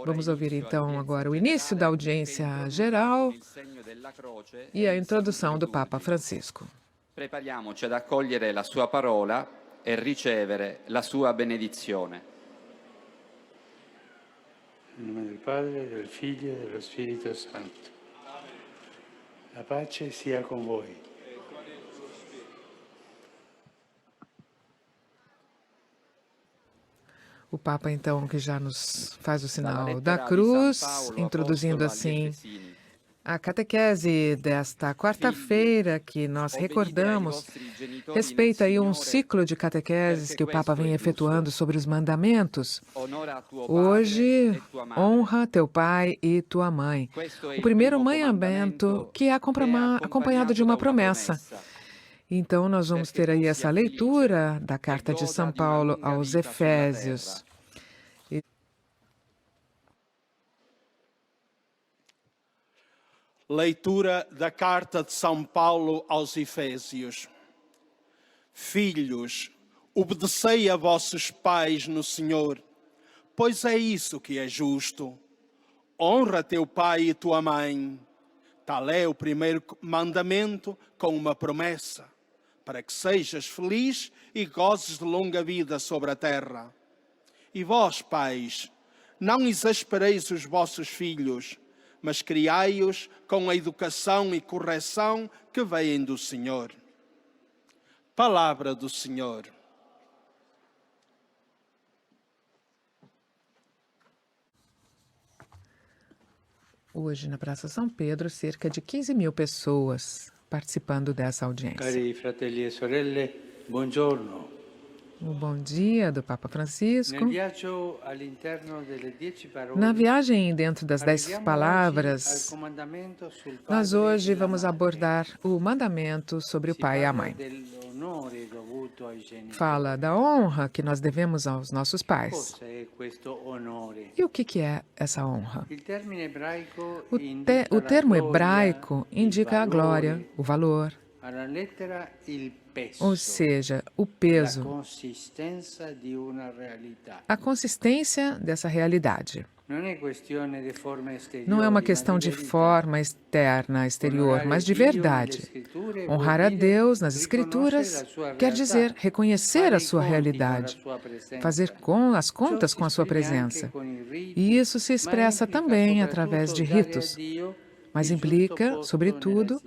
Vamos ouvir então agora o início da audiência geral e a introdução do Papa Francisco. Prepariamoci ad accogliere la sua parola e ricevere la sua benedizione. In nome del Padre, del Figlio e dello Spirito Santo. La pace sia con voi. O Papa, então, que já nos faz o sinal da cruz, introduzindo assim a catequese desta quarta-feira, que nós recordamos, respeita aí um ciclo de catequeses que o Papa vem efetuando sobre os mandamentos. Hoje, honra teu pai e tua mãe. O primeiro mandamento que é acompanhado de uma promessa. Então, nós vamos ter aí essa leitura da carta de São Paulo aos Efésios. Leitura da carta de São Paulo aos Efésios. Filhos, obedecei a vossos pais no Senhor, pois é isso que é justo. Honra teu pai e tua mãe. Tal é o primeiro mandamento com uma promessa, para que sejas feliz e gozes de longa vida sobre a terra. E vós, pais, não exaspereis os vossos filhos, mas criai-os com a educação e correção que vêm do Senhor. Palavra do Senhor. Hoje, na Praça São Pedro, cerca de 15.000 pessoas participando dessa audiência. Cari fratelli e sorelle, buongiorno. O bom dia do Papa Francisco. Nel viaggio all'interno delle 10 parole, Na viagem dentro das 10 arriviamo palavras, oggi al comandamento sul nós padre hoje e la vamos madre. abordar o mandamento sobre o Si pai e a parla mãe. dell'onore dovuto ai genitori. Fala da honra que nós devemos aos nossos pais. Cosa è questo onore? E o que é essa honra? Il termine ebraico O indica la termo gloria, hebraico il indica a glória, valore, o valor, alla lettera il peso, ou seja, o la peso, consistenza di una realtà. a consistência dessa realidade. Non è questione di forme esteriori, Não é uma ma questão de verità. forma externa, exterior, mas de verdade. Honrar a Deus nas Escrituras quer dizer reconhecer a sua realidade, fazer as contas com a sua presença. E isso se expressa também através de ritos, mas implica, sobretudo,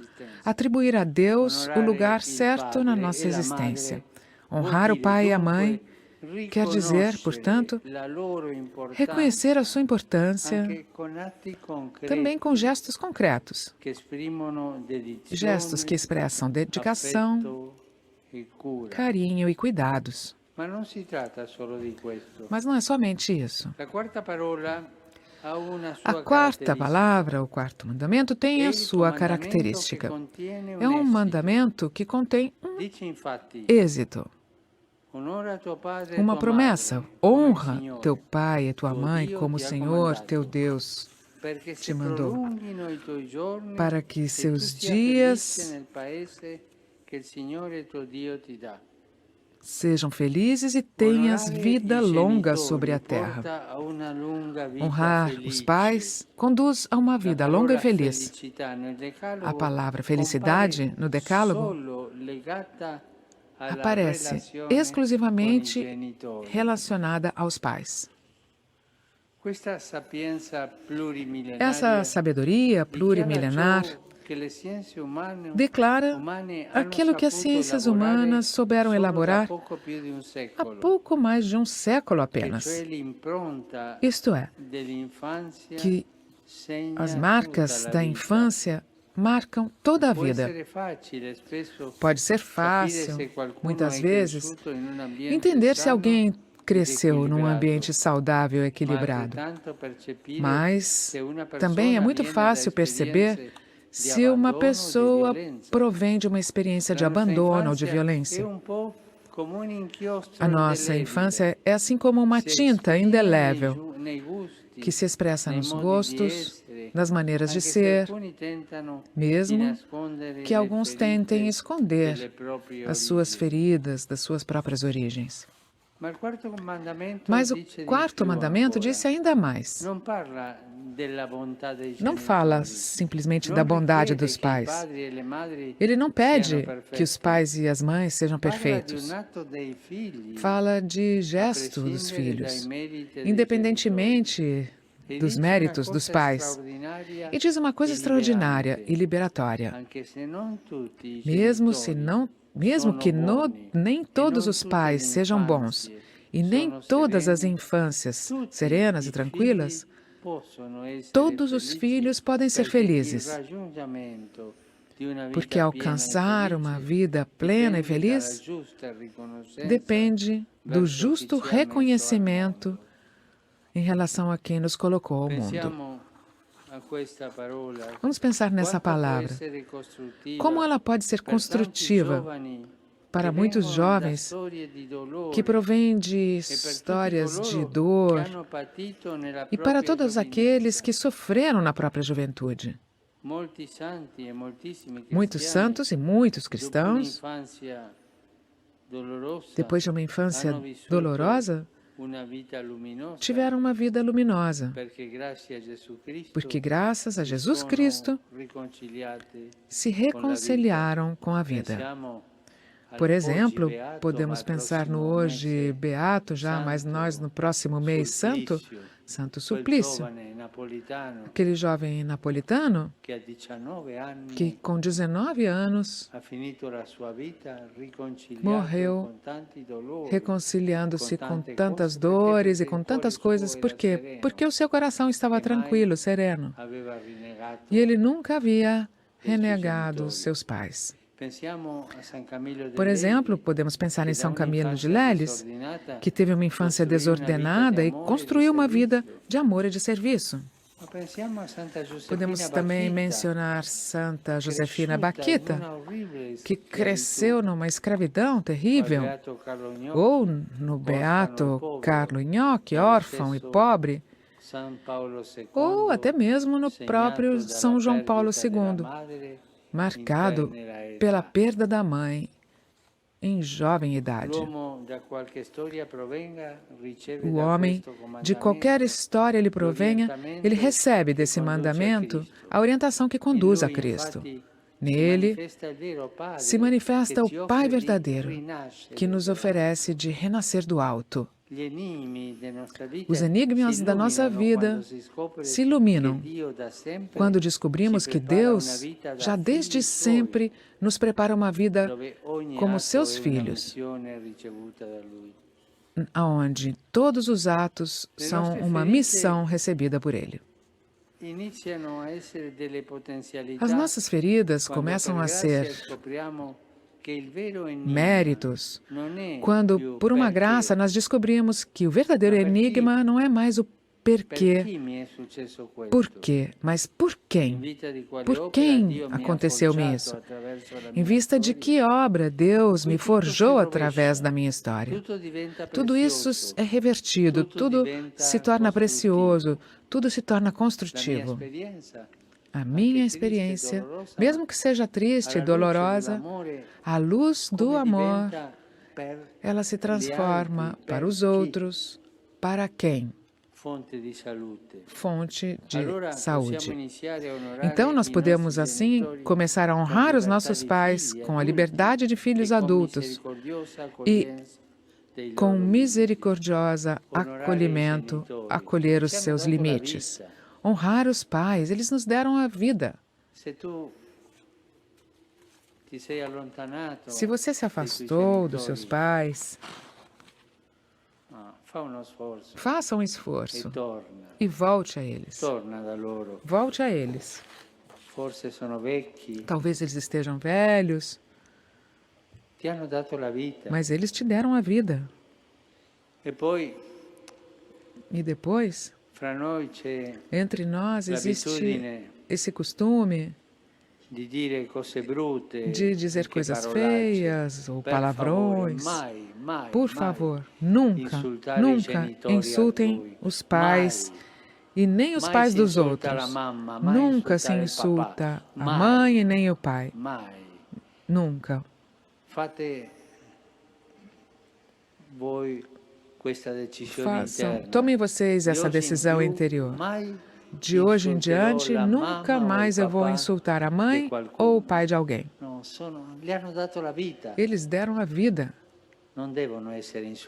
atribuir a Deus o lugar certo na nossa existência. Honrar o pai e a mãe quer dizer, portanto, reconhecer a sua importância também com gestos concretos, gestos que expressam dedicação, carinho e cuidados. Mas não é somente isso. A quarta palavra, o quarto mandamento, tem a sua característica. É um mandamento que contém um êxito, uma promessa. Honra teu pai e tua mãe como o Senhor, teu Deus, te mandou, para que seus dias sejam felizes e tenhas vida longa sobre a terra. Honrar os pais conduz a uma vida longa e feliz. A palavra felicidade no Decálogo aparece exclusivamente relacionada aos pais. Essa sabedoria plurimilenar declara aquilo que as ciências humanas souberam elaborar há pouco mais de um século apenas. Isto é, que as marcas da infância marcam toda a vida. Pode ser fácil, muitas vezes, entender se alguém cresceu num ambiente saudável e equilibrado. Mas também é muito fácil perceber se uma pessoa provém de uma experiência de abandono ou de violência. A nossa infância é assim como uma tinta indelével que se expressa nos gostos, nas maneiras de ser, mesmo que alguns tentem esconder as suas feridas das suas próprias origens. Mas o quarto mandamento disse ainda mais. Não fala simplesmente da bondade dos pais. Ele não pede que os pais e as mães sejam perfeitos. Fala de gesto dos filhos, independentemente dos méritos dos pais. E diz uma coisa extraordinária e liberatória. Mesmo que nem todos os pais sejam bons, e nem todas as infâncias serenas e tranquilas, todos os filhos podem ser felizes, porque alcançar uma vida plena e feliz depende do justo reconhecimento em relação a quem nos colocou ao mundo. Vamos pensar nessa palavra. Como ela pode ser construtiva para muitos jovens que provêm de histórias de dor e para todos aqueles que sofreram na própria juventude. Muitos santos e muitos cristãos, depois de uma infância dolorosa, tiveram uma vida luminosa, porque graças a Jesus Cristo se reconciliaram com a vida. Por exemplo, podemos pensar no hoje beato já, mas nós no próximo mês santo, Santo Suplício, aquele jovem napolitano que com 19 anos morreu reconciliando-se com tantas dores e com tantas coisas. Por quê? Porque o seu coração estava tranquilo, sereno. E ele nunca havia renegado os seus pais. Por exemplo, podemos pensar em São Camilo de Leles, que teve uma infância desordenada e construiu uma vida de amor e de serviço. Podemos também mencionar Santa Josefina Bakhita, que cresceu numa escravidão terrível, ou no beato Carlo Gnocchi, órfão e pobre, ou até mesmo no próprio São João Paulo II, marcado pela perda da mãe em jovem idade. O homem, de qualquer história ele provenha, ele recebe desse mandamento a orientação que conduz a Cristo. Nele se manifesta o Pai verdadeiro, que nos oferece de renascer do alto. Os enigmas da nossa vida se iluminam quando descobrimos que Deus, já desde sempre, nos prepara uma vida como seus filhos, onde todos os atos são uma missão recebida por Ele. As nossas feridas começam a ser méritos quando, por uma graça, nós descobrimos que o verdadeiro enigma não é mais o por quê, mas por quem? Por quem aconteceu-me isso? Em vista de que obra Deus me forjou através da minha história? Tudo isso é revertido, tudo se torna precioso, tudo se torna construtivo. A minha experiência, mesmo que seja triste e dolorosa, a luz do amor, ela se transforma para os outros, para quem? Fonte de saúde. Então, nós podemos, assim, começar a honrar os nossos pais com a liberdade de filhos adultos e, com misericordiosa acolhimento, acolher os seus limites. Honrar os pais, eles nos deram a vida. Se você se afastou dos seus pais, faça um esforço e volte a eles. Volte a eles. Talvez eles estejam velhos, mas eles te deram a vida. E depois, entre nós existe esse costume de dizer coisas feias ou palavrões. Por favor, nunca insultem os pais e nem os pais dos outros. Nunca se insulta a mãe e nem o pai. Nunca. Tomem vocês essa decisão interior. De hoje em diante, nunca mais eu vou insultar a mãe ou o pai de alguém. Eles deram a vida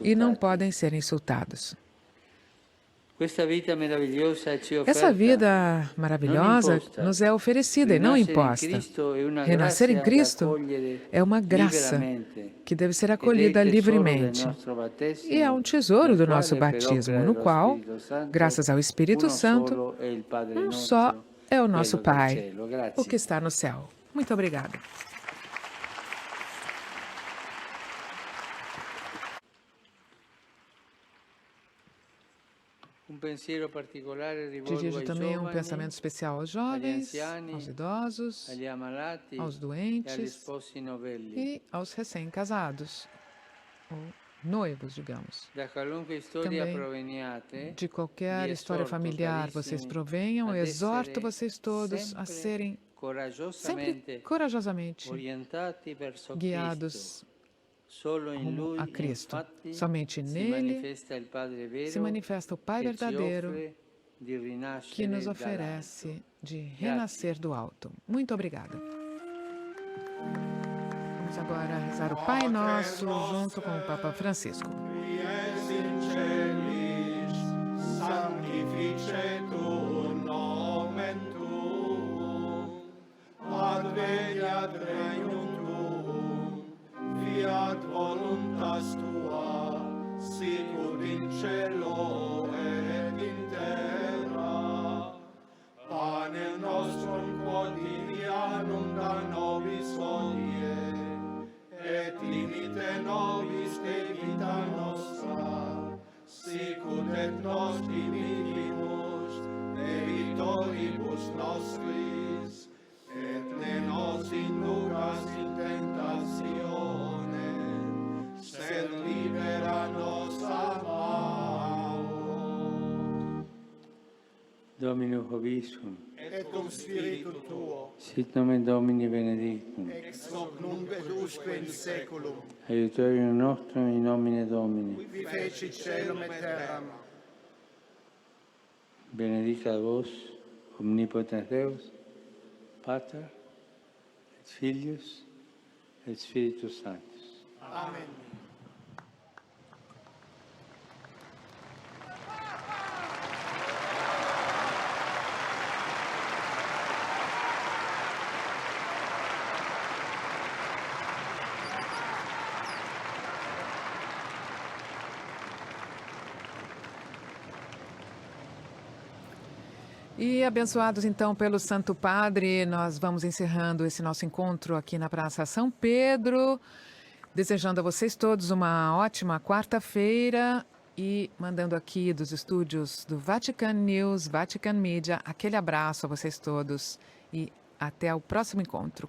e não podem ser insultados. Essa vida maravilhosa nos é oferecida e não imposta. Renascer em Cristo é uma graça que deve ser acolhida livremente. E é um tesouro do nosso batismo, no qual, graças ao Espírito Santo, um só é o nosso Pai, o que está no céu. Muito obrigada. Dirijo também um pensamento especial aos jovens, aos idosos, aos doentes e aos recém-casados, ou noivos, digamos. Também, de qualquer história familiar vocês provenham, eu exorto vocês todos a serem sempre corajosamente guiados rumo a Cristo. Somente nele se manifesta o Pai verdadeiro que nos oferece de renascer do alto. Muito obrigada. Vamos agora rezar o Pai Nosso junto com o Papa Francisco. Fiat voluntas tua, sicut in cielo et in terra. Panem nostrum quotidianum da nobis hodie, et dimite nobis debita nostra, sicut et nos dimitimus debitoribus nostris, et ne nos inducas in tentatione, sed libera nos a malo. Domino Hovisum, Et cum spiritu tuo, sit nomen Domini benedictum, ex hoc nunc et usque in saeculum, aiutorium nostrum in nomine Domini. qui feci caelum et terram. Benedicat vos, omnipotens Deus, Pater, et Filius, et Spiritus Sanctus. Amen. E abençoados então pelo Santo Padre, nós vamos encerrando esse nosso encontro aqui na Praça São Pedro, desejando a vocês todos uma ótima quarta-feira e mandando aqui dos estúdios do Vatican News, Vatican Media, aquele abraço a vocês todos e até o próximo encontro.